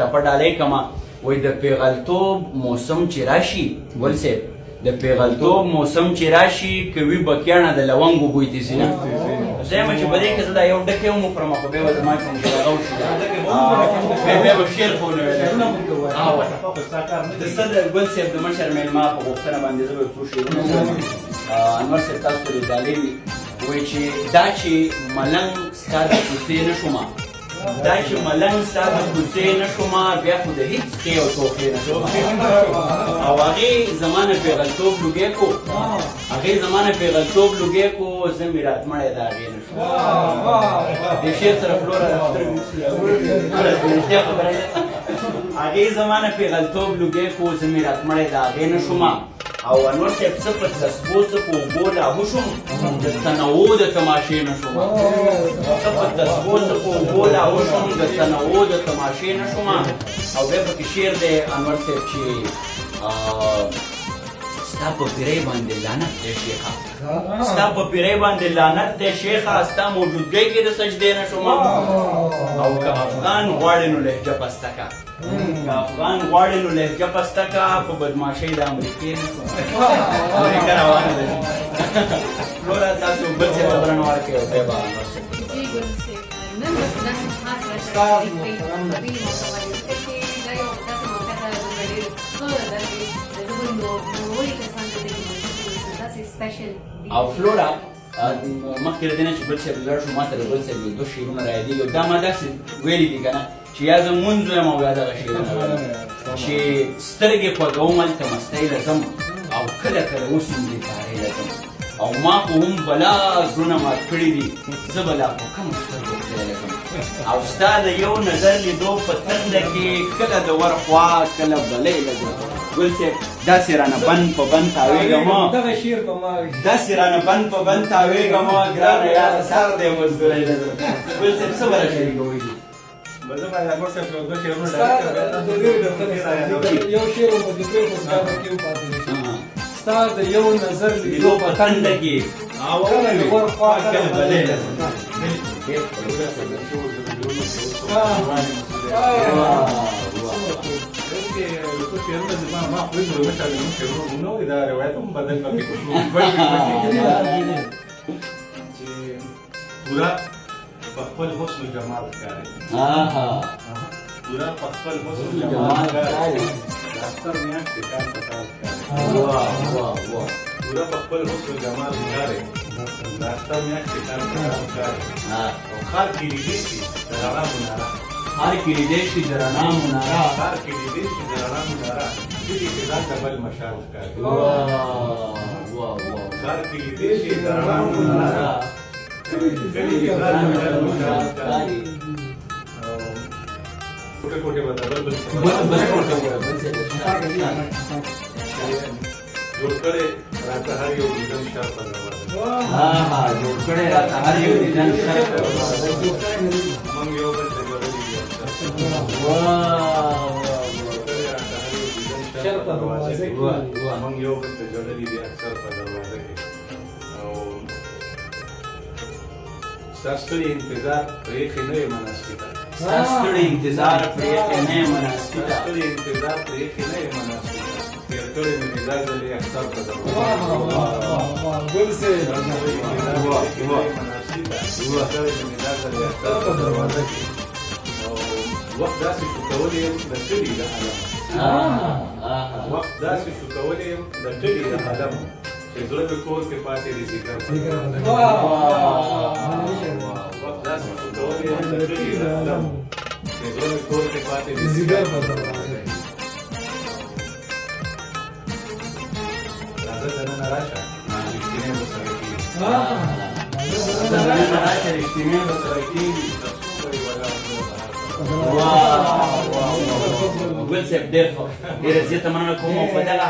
ټپه ډالۍ کما وای د پیغلتوب موسم چې راشي ګل صاحب د پیغلتوب موسم چې راشي کوي بکیانه د لونګو بوی دي سینه زما چې بده کې زدا یو ډکه مو پرما خو به زما کوم چې راغو شي به به شیر خو نه د صد ګل صاحب د مشر مېلما په غوښتنه باندې زه به څو شیرونه انور صاحب تاسو ته ډالۍ وای چې دا چې ملنګ ستاسو کوڅې نشوما دا چې ملنګ ستاسو کوڅې نشوما بیا خو د هیڅ خې او توخې نشوما او هغې زمانه پیغلتوب لوګی کو هغې زمانه پیغلتوب لوګی کو زه مې راتمړی د هغې نشوم د شعر سره فلوره رښتیا خبره ده هغې زمانه پیغلتوب لوګی کو زه مې راتمړی د هغې نشوما او انور صاحب څه په تسبو څه په اوبو لاهو شوم د تنوع د تماشې نه شوم څه په تسبو څه په اوبو لاهو شوم د تنوع د تماشې نه شوم او بیا پکې شعر دی انور صاحب چې ستا په پیرۍ باندې لعنت دی شیخه ستا په پیرۍ باندې لعنت دی شیخه ستا موجودګۍ کې د سجدې نه شوم او که افغان غواړې نو لهجه پسته که افغان غواړې نو لهجه پسته که په بدماشۍ د امریکې نه شوم امریکا روانه ده فلورا تاسو بل څه خبره نه ورکوئ او بیا به انور صاحب جی ګل صاحب نن ورځ داسې خاص راشه کوي ابي مو چې دا یو داسې موقع ده چې ډېر ښه ده چې زموږ نوړي کسان ته دې داسې سپیشل او فلورا مخکې له دې نه چې بل صاحب لاړ شو ما ته د بل صاحب یو دوه شعرونه رایادېږي او دا ما داسې ویلي دي که نه چې یا زه مونځ ویم او یا دغه شعرونه ویم چې سترګې خوږوم هلته مستۍ لځم او کله کله اوس هم دې تارې لځم او ما خو هم بلا زړونه مات کړي دي زه به لا په کومو سترګو خدای لږم او ستا د یو نظر لیدو په تنده کې کله د ور خوا کله بلۍ لږم ګل صاحب داسې رانه بند په بند تاوېږم داسې رانه بند په بند تاوېږم ګرانه یاره سر دی مزدورۍ لږم ګل صاحب څه به راشه کوئ یو شعر مو د دوی په کتابه کې وپاتې شي ستا د یو نظر لیدو په تنده کې کله د ور خوا کله بلۍ لږم ما خو یې مثلا نو دا روایت هم بدل کړی چې پورا په خپل حسن و جمال ښکاري پورا په خپل حسن و جمال ښکاري داستر میاشتې کار په کار ښکاري پورا په خپل حسن و جمال ښکاري داستر میاشتې کار په کار ښکاري او خار کې لیدې شي د رڼا مناره هر کې لیدې شي د رڼا مناره خار کې لیدې شي د رڼا مناره کلي کې ځان ته بل مشال ښکاري خار کې لیدې شي د رڼا مناره کلي کې ځان ته بل مشال ښکاري کوټه کوټه به بل جوړ کړی راته هر یو دیدن شر په دروازه جوړ کړی راته هر یو دیدن شر په دروازه موږ یو بل ته جوړلي دي شر په دروازه کې موږ یو بل ته جوړلي دي اکثر په دروازه کې او ستاسو انتظار پرېښې نه یې مناسبه ستاسو انتظار پرېښې نه یې مناسبه ستاسو انتظار پرېښې نه یې مناسبه تیر کړی مې دا ځل یې اکثر په دروازه ګل صاحب وخت داسې شو کولی یم د کلي د عالم وخت داسې شو کولی یم د کلي د عالم چې زړه مې کور کې پاتې دی ذکر وخت داسې شو کولی یم د کلي د عالم چې زړه مې کور کې پاتې دی ذکر راځه دننه راشه رښتینی به سره کېږي دننه راشه رښتینی به سره کېږي ګل صاحب ډېر ښه ډېره زیاته مننه کوم او په دغه